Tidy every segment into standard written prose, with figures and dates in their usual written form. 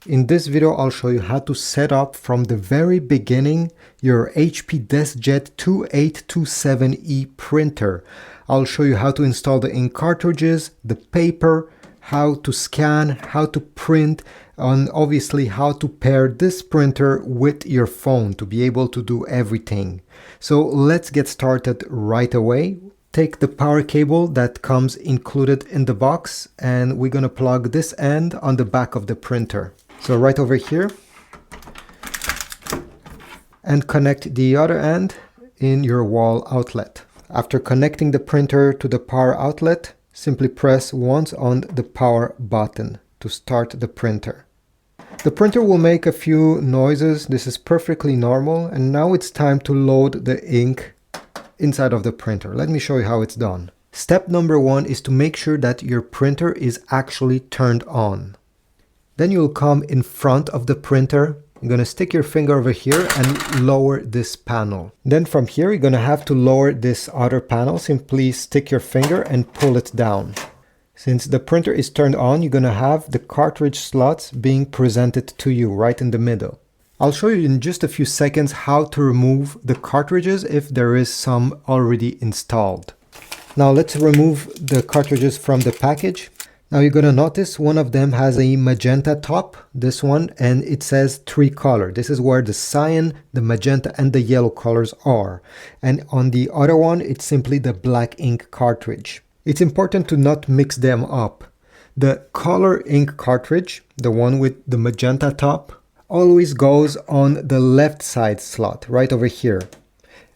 In this video, I'll show you how to set up from the very beginning your HP DeskJet 2827e printer. I'll show you how to install the ink cartridges, the paper, how to scan, how to print, and obviously how to pair this printer with your phone to be able to do everything. So let's get started right away. Take the power cable that comes included in the box, and we're going to plug this end on the back of the printer. So right over here, and connect the other end in your wall outlet. After connecting the printer to the power outlet, simply press once on the power button to start the printer. The printer will make a few noises. This is perfectly normal, and now it's time to load the ink inside of the printer. Let me show you how it's done. Step number one is to make sure that your printer is actually turned on. Then you'll come in front of the printer. You're going to stick your finger over here and lower this panel. Then from here, you're going to have to lower this other panel. Simply stick your finger and pull it down. Since the printer is turned on, you're going to have the cartridge slots being presented to you right in the middle. I'll show you in just a few seconds how to remove the cartridges if there is some already installed. Now let's remove the cartridges from the package. Now you're going to notice one of them has a magenta top, this one, and it says 3 color. This is where the cyan, the magenta, and the yellow colors are. And on the other one, it's simply the black ink cartridge. It's important to not mix them up. The color ink cartridge, the one with the magenta top, always goes on the left side slot, right over here.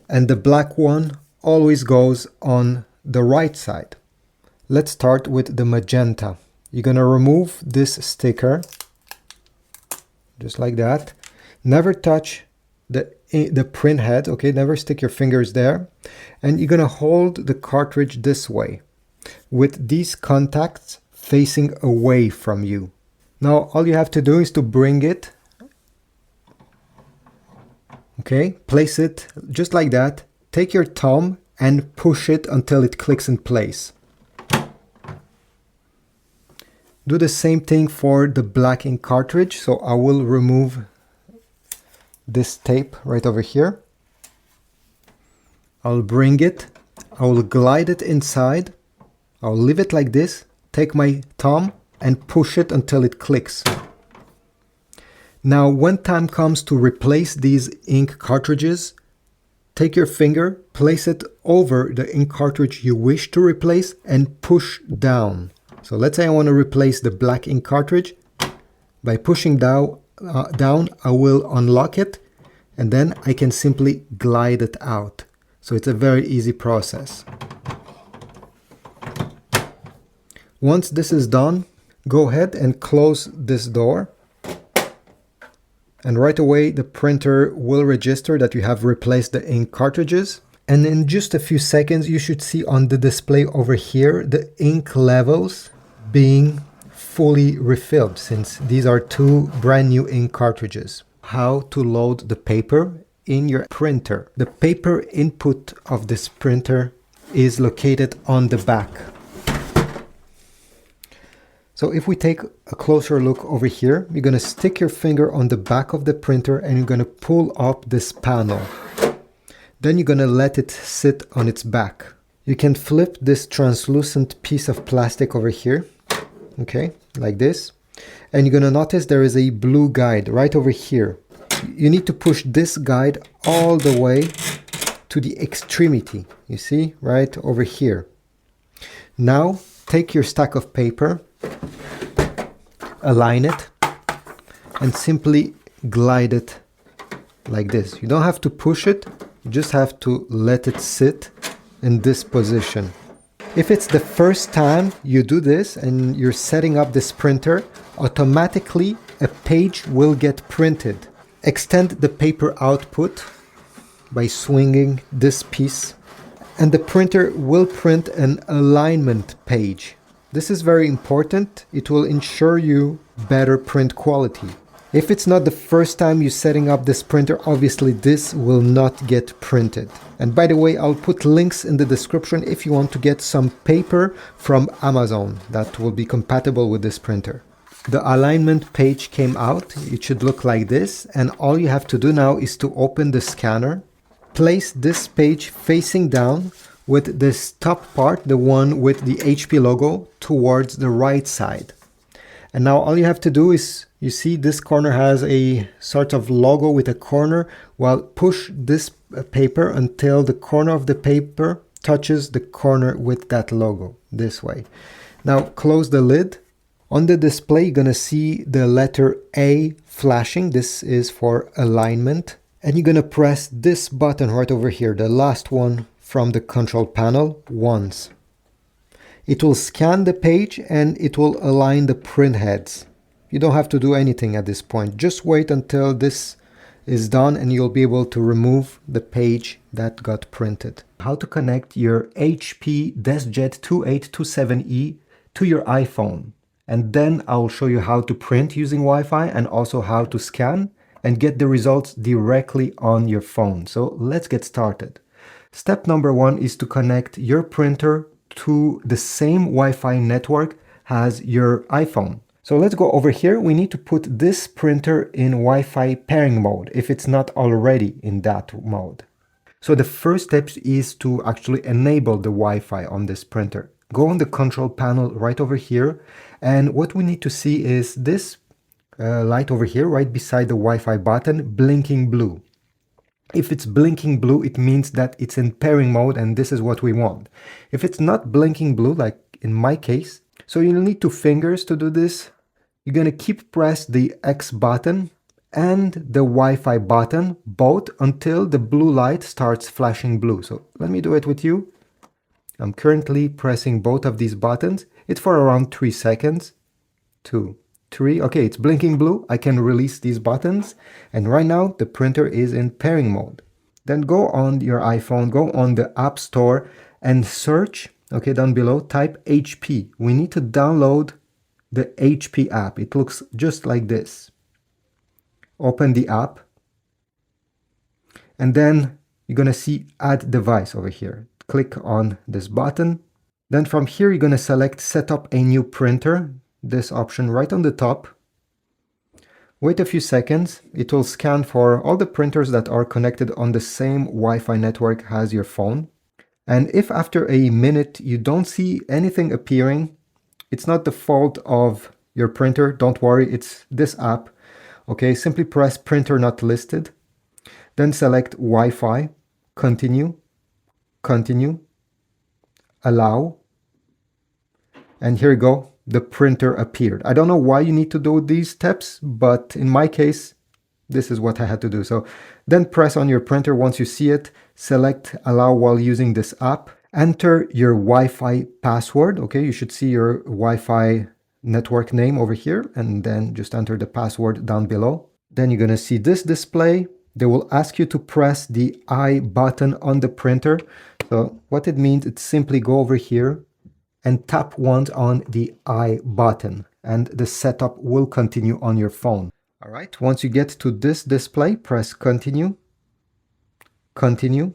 And the black one always goes on the right side. Let's start with the magenta. You're going to remove this sticker, just like that. Never touch the print head, okay? Never stick your fingers there. And you're going to hold the cartridge this way, with these contacts facing away from you. Now, all you have to do is to bring it, okay? Place it just like that. Take your thumb and push it until it clicks in place. Do the same thing for the black ink cartridge. So I will remove this tape right over here. I'll bring it. I will glide it inside. I'll leave it like this. Take my thumb and push it until it clicks. Now, when time comes to replace these ink cartridges, take your finger, place it over the ink cartridge you wish to replace, and push down. So let's say I want to replace the black ink cartridge. By pushing down, I will unlock it, and then I can simply glide it out. So it's a very easy process. Once this is done, go ahead and close this door. And right away, the printer will register that you have replaced the ink cartridges. And in just a few seconds, you should see on the display over here, the ink levels being fully refilled, since these are 2 brand new ink cartridges. How to load the paper in your printer. The paper input of this printer is located on the back. So if we take a closer look over here, you're going to stick your finger on the back of the printer and you're going to pull up this panel. Then you're going to let it sit on its back. You can flip this translucent piece of plastic over here, okay, like this. And you're going to notice there is a blue guide right over here. You need to push this guide all the way to the extremity, you see, right over here. Now, take your stack of paper, align it, and simply glide it like this. You don't have to push it, you just have to let it sit in this position. If it's the first time you do this and you're setting up this printer, automatically a page will get printed. Extend the paper output by swinging this piece, and the printer will print an alignment page. This is very important. It will ensure you better print quality. If it's not the first time you're setting up this printer, obviously this will not get printed. And by the way, I'll put links in the description if you want to get some paper from Amazon that will be compatible with this printer. The alignment page came out. It should look like this, and all you have to do now is to open the scanner, place this page facing down with this top part, the one with the HP logo, towards the right side. And now all you have to do is, you see this corner has a sort of logo with a corner. Well, push this paper until the corner of the paper touches the corner with that logo, this way. Now close the lid. On the display, you're gonna see the letter A flashing. This is for alignment. And you're gonna press this button right over here, the last one from the control panel, once. It will scan the page and it will align the print heads. You don't have to do anything at this point. Just wait until this is done and you'll be able to remove the page that got printed. How to connect your HP DeskJet 2827e to your iPhone. And then I'll show you how to print using Wi-Fi and also how to scan and get the results directly on your phone. So let's get started. Step number 1 is to connect your printer to the same Wi-Fi network as your iPhone. So let's go over here. We need to put this printer in Wi-Fi pairing mode if it's not already in that mode. So the first step is to actually enable the Wi-Fi on this printer. Go on the control panel right over here, and what we need to see is this light over here right beside the Wi-Fi button blinking blue. If it's blinking blue, it means that it's in pairing mode, and this is what we want. If it's not blinking blue, like in my case, so you'll need 2 fingers to do this. You're gonna keep press the X button and the Wi-Fi button, both, until the blue light starts flashing blue. So let me do it with you. I'm currently pressing both of these buttons. It's for around 3 seconds. 2, 3, okay, it's blinking blue. I can release these buttons, and right now the printer is in pairing mode. Then go on your iPhone, go on the App Store and search, okay, down below, type HP. We need to download the HP app. It looks just like this. Open the app, and then you're gonna see Add Device over here. Click on this button. Then from here, you're gonna select Set up a new printer. This option right on the top. Wait a few seconds. It will scan for all the printers that are connected on the same Wi-Fi network as your phone. And if after a minute you don't see anything appearing, it's not the fault of your printer. Don't worry, it's this app. Okay, simply press Printer Not Listed. Then select Wi-Fi, Continue, Continue, Allow. And here you go. The printer appeared. I don't know why you need to do these steps, but in my case, this is what I had to do. So then press on your printer once you see it, select Allow while using this app, enter your Wi-Fi password. Okay, you should see your Wi-Fi network name over here, and then just enter the password down below. Then you're gonna see this display. They will ask you to press the I button on the printer. So what it means, it's simply go over here and tap once on the I button, and the setup will continue on your phone. All right, once you get to this display, press Continue, Continue.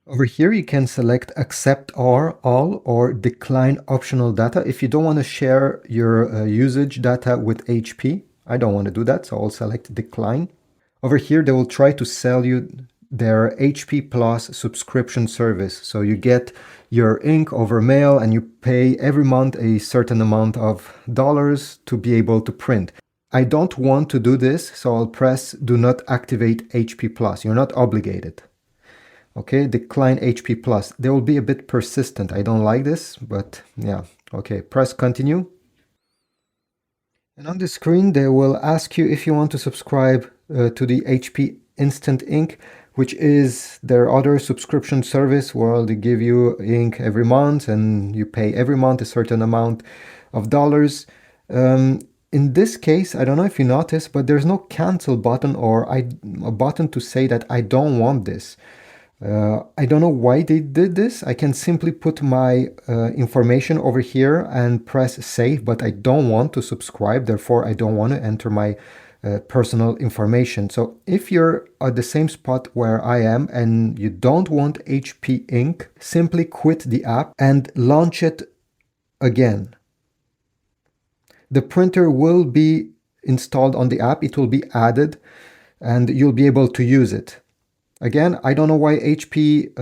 Over here, you can select Accept all or Decline optional data if you don't want to share your usage data with HP. I don't want to do that, so I'll select Decline. Over here, they will try to sell you their HP Plus subscription service. So you get your ink over mail and you pay every month a certain amount of dollars to be able to print. I don't want to do this, so I'll press Do Not Activate HP Plus. You're not obligated. Okay, Decline HP Plus. They will be a bit persistent. I don't like this, but yeah. Okay, press Continue. And on the screen, they will ask you if you want to subscribe to the HP Instant Ink, which is their other subscription service where they give you ink every month and you pay every month a certain amount of dollars. In this case, I don't know if you noticed, but there's no cancel button or a button to say that I don't want this. I don't know why they did this. I can simply put my information over here and press save, but I don't want to subscribe. Therefore, I don't want to enter my personal information. So if you're at the same spot where I am and you don't want HP Ink, simply quit the app and launch it again. The printer will be installed on the app, it will be added, and you'll be able to use it. Again, I don't know why HP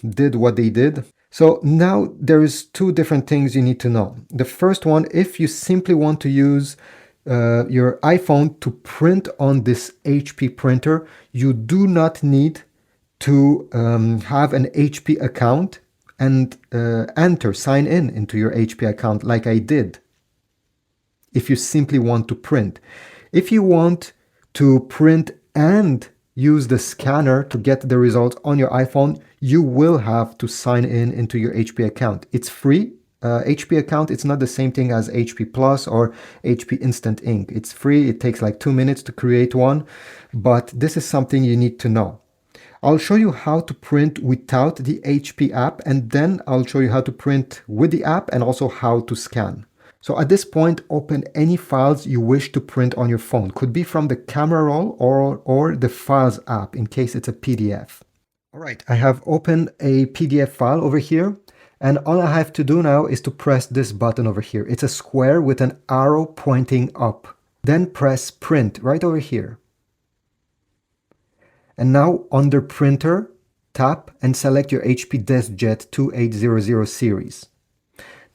did what they did. So now there is two different things you need to know. The first one, if you simply want to use your iPhone to print on this HP printer, you do not need to have an HP account and sign in into your HP account like I did. If you simply want to print. If you want to print and use the scanner to get the results on your iPhone, you will have to sign in into your HP account. It's free. HP account, it's not the same thing as HP Plus or HP Instant Ink. It's free. It takes like 2 minutes to create one, but this is something you need to know. I'll show you how to print without the HP app, and then I'll show you how to print with the app and also how to scan. So at this point, open any files you wish to print on your phone. Could be from the camera roll or the Files app in case it's a PDF. All right, I have opened a PDF file over here, and all I have to do now is to press this button over here. It's a square with an arrow pointing up. Then press Print right over here. And now under Printer, tap and select your HP DeskJet 2827 series.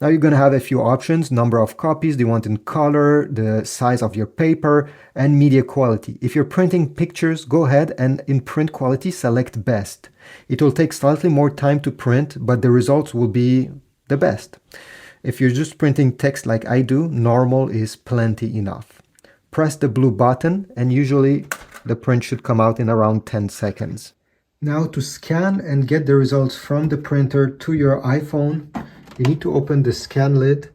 Now you're going to have a few options: number of copies, do you want in color, the size of your paper, and media quality. If you're printing pictures, go ahead and in print quality, select best. It will take slightly more time to print, but the results will be the best. If you're just printing text like I do, normal is plenty enough. Press the blue button and usually the print should come out in around 10 seconds. Now to scan and get the results from the printer to your iPhone, you need to open the scan lid,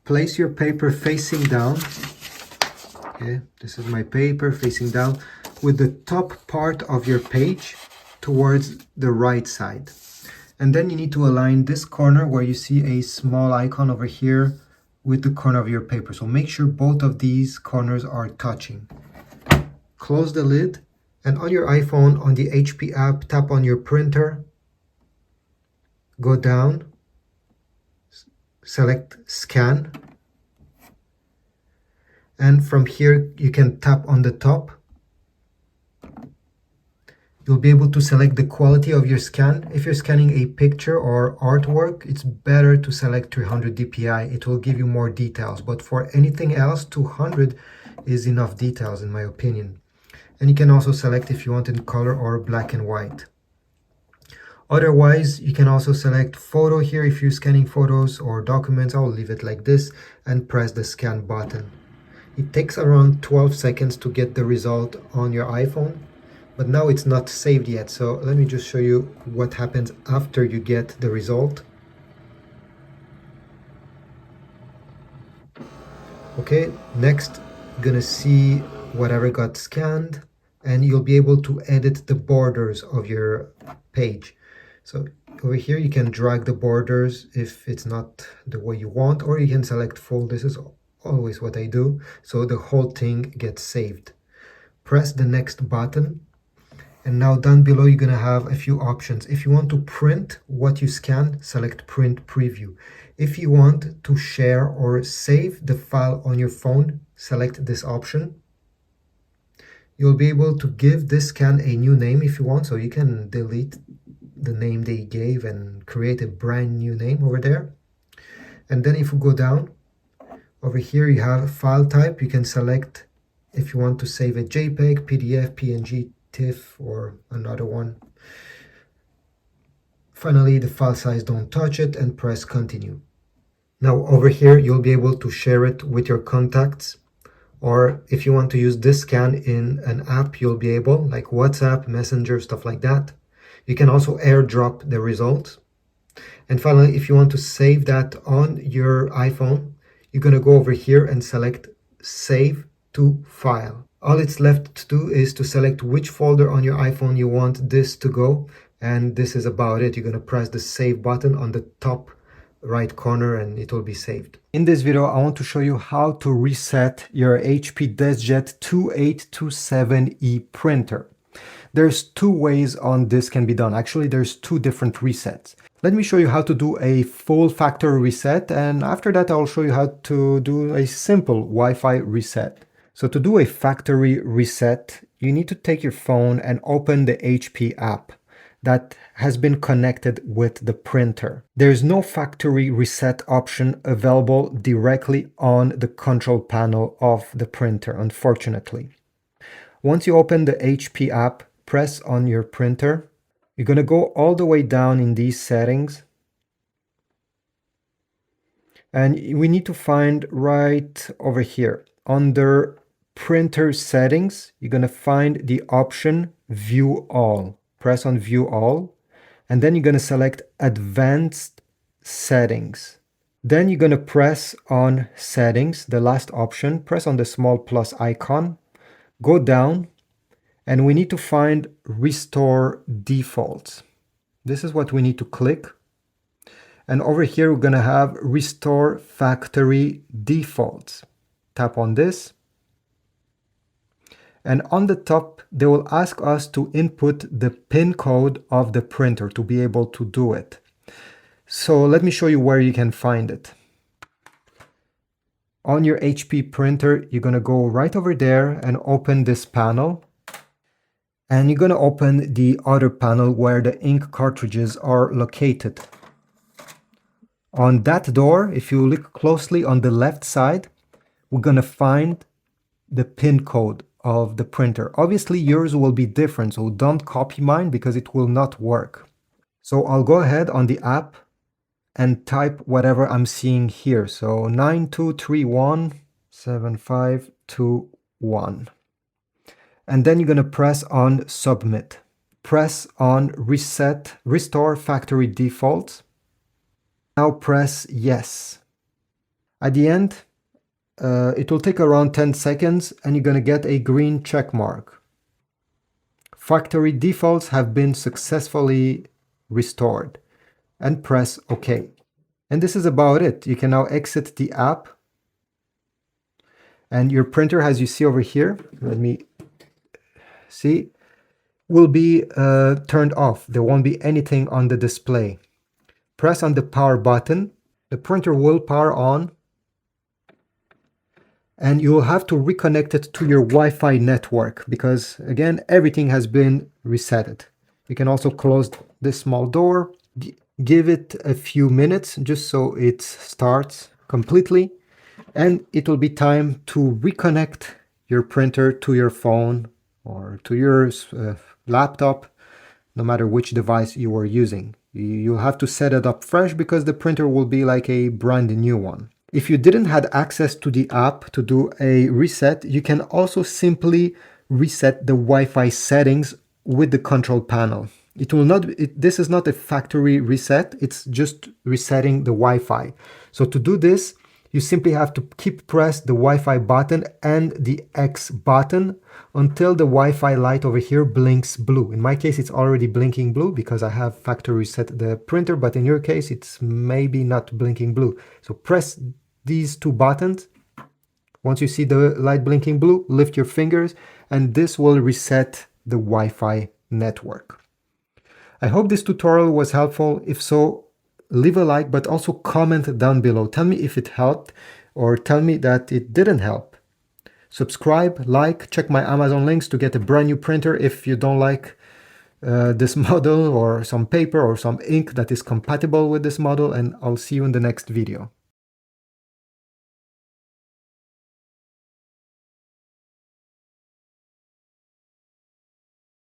place your paper facing down. Okay, this is my paper facing down with the top part of your page towards the right side. And then you need to align this corner where you see a small icon over here with the corner of your paper. So make sure both of these corners are touching. Close the lid, and on your iPhone, on the HP app, tap on your printer, go down, select Scan, and from here you can tap on the top. You'll be able to select the quality of your scan. If you're scanning a picture or artwork, it's better to select 300 dpi. It will give you more details, but for anything else, 200 is enough details in my opinion. And you can also select if you want in color or black and white. Otherwise, you can also select photo here if you're scanning photos or documents. I'll leave it like this and press the scan button. It takes around 12 seconds to get the result on your iPhone, but now it's not saved yet. So let me just show you what happens after you get the result. Okay, next, you're gonna see whatever got scanned, and you'll be able to edit the borders of your page. So over here you can drag the borders if it's not the way you want, or you can select full. This is always what I do, so the whole thing gets saved. Press the next button, and now down below you're gonna have a few options. If you want to print what you scan, select Print Preview. If you want to share or save the file on your phone, select this option. You'll be able to give this scan a new name if you want, so you can delete the name they gave and create a brand new name over there. And then if you go down, over here you have file type. You can select if you want to save a JPEG, PDF, PNG, TIFF, or another one. Finally, the file size, don't touch it, and press continue. Now over here you'll be able to share it with your contacts, or if you want to use this scan in an app, you'll be able, like WhatsApp, Messenger, stuff like that. You can also airdrop the results. And finally, if you want to save that on your iPhone, you're going to go over here and select Save to File. All it's left to do is to select which folder on your iPhone you want this to go, and this is about it. You're going to press the Save button on the top right corner and it will be saved. In this video, I want to show you how to reset your HP DeskJet 2827e printer. There's two ways on this can be done. Actually, there's two different resets. Let me show you how to do a full factory reset, and after that I'll show you how to do a simple Wi-Fi reset. So to do a factory reset, you need to take your phone and open the HP app that has been connected with the printer. There is no factory reset option available directly on the control panel of the printer, unfortunately. Once you open the HP app, press on your printer. You're going to go all the way down in these settings. And we need to find right over here. Under printer settings, you're going to find the option View All. Press on View All. And then you're going to select Advanced Settings. Then you're going to press on Settings, the last option. Press on the small plus icon. Go down. And we need to find Restore Defaults. This is what we need to click. And over here, we're going to have Restore Factory Defaults. Tap on this. And on the top, they will ask us to input the PIN code of the printer to be able to do it. So let me show you where you can find it. On your HP printer, you're going to go right over there and open this panel. And you're going to open the other panel where the ink cartridges are located. On that door, if you look closely on the left side, we're going to find the PIN code of the printer. Obviously, yours will be different, so don't copy mine because it will not work. So I'll go ahead on the app and type whatever I'm seeing here. So 92317521. And then you're going to press on Submit. Press on Restore Factory Defaults. Now press Yes. At the end, it will take around 10 seconds and you're going to get a green check mark. Factory defaults have been successfully restored. And press OK. And this is about it. You can now exit the app. And your printer, as you see over here, let me see, will be turned off. There won't be anything on the display. Press on the power button. The printer will power on. And you will have to reconnect it to your Wi-Fi network because, again, everything has been resetted. You can also close this small door. Give it a few minutes just so it starts completely. And it will be time to reconnect your printer to your phone or to your laptop, no matter which device you are using. You'll have to set it up fresh because the printer will be like a brand new one. If you didn't have access to the app to do a reset, you can also simply reset the Wi-Fi settings with the control panel. This is not a factory reset, it's just resetting the Wi-Fi. So to do this, you simply have to press the Wi-Fi button and the X button until the Wi-Fi light over here blinks blue. In my case, it's already blinking blue because I have factory reset the printer, but in your case, it's maybe not blinking blue. So press these two buttons. Once you see the light blinking blue, lift your fingers, and this will reset the Wi-Fi network. I hope this tutorial was helpful. If so, leave a like, but also comment down below. Tell me if it helped or tell me that it didn't help. Subscribe, like, check my Amazon links to get a brand new printer if you don't like this model or some paper or some ink that is compatible with this model, and I'll see you in the next video.